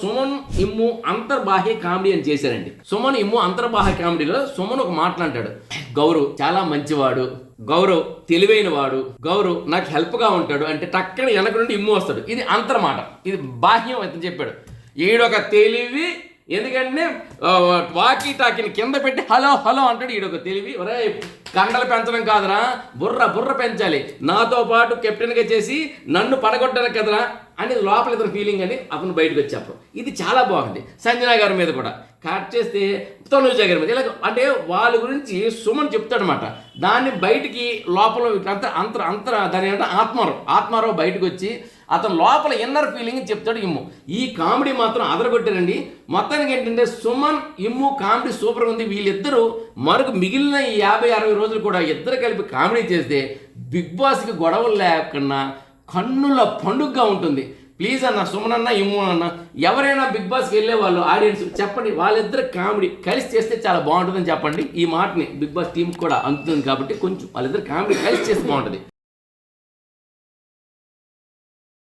సుమన్ ఇమ్ము అంతర్బాహ్య కామెడీ అని చేశారండి. సుమన్ ఇమ్ము అంతర్బాహ్య కామెడీలో సుమన్ ఒక మాట్లాంటాడు, గౌరవ్ చాలా మంచివాడు, గౌరవ్ తెలివైన వాడు, గౌరవ్ నాకు హెల్ప్ గా ఉంటాడు అంటే టక్కన వెనక నుండి ఇమ్ము వస్తాడు. ఇది అంతర్మాట, ఇది బాహ్యం అని చెప్పాడు. ఈడొక తెలివి, ఎందుకంటే వాకీ టాకీని కింద పెట్టి హలో హలో అంటాడు. ఈడొక తెలివి, ఒరే కండలు పెంచడం కాదురా, బుర్ర పెంచాలి, నాతో పాటు కెప్టెన్గా చేసి నన్ను పడగొట్టడానికి కదరా అని లోపల ఇతను ఫీలింగ్ అని అతను బయటకు వచ్చాప్పుడు ఇది చాలా బాగుంది. సంజన గారి మీద కూడా కట్ చేస్తే తనుజ గారి మీద ఇలా అంటే వాళ్ళ గురించి సుమన్ చెప్తాడనమాట. దాన్ని బయటికి లోపల దాని అంటే ఆత్మారావు బయటకు వచ్చి అతను లోపల ఇన్నర్ ఫీలింగ్ చెప్తాడు ఇమ్ము. ఈ కామెడీ మాత్రం అదరగొట్టారండి. మొత్తానికి ఏంటంటే సుమన్ ఇమ్ము కామెడీ సూపర్గా ఉంది. వీళ్ళిద్దరూ మిగిలిన 50-60 రోజులు కూడా ఇద్దరు కలిపి కామెడీ చేస్తే బిగ్ బాస్కి గొడవలు లేకుండా కన్నుల పండుగగా ఉంటుంది. ప్లీజ్ అన్న, సుమన్ అన్న, ఇమ్ము అన్న, ఎవరైనా బిగ్ బాస్కి వెళ్ళే వాళ్ళు ఆడియన్స్ చెప్పండి, వాళ్ళిద్దరు కామెడీ కలిసి చేస్తే చాలా బాగుంటుందని చెప్పండి. ఈ మాటని బిగ్ బాస్ టీం కూడా అందుతుంది కాబట్టి కొంచెం వాళ్ళిద్దరు కామెడీ కలిసి చేస్తే బాగుంటుంది.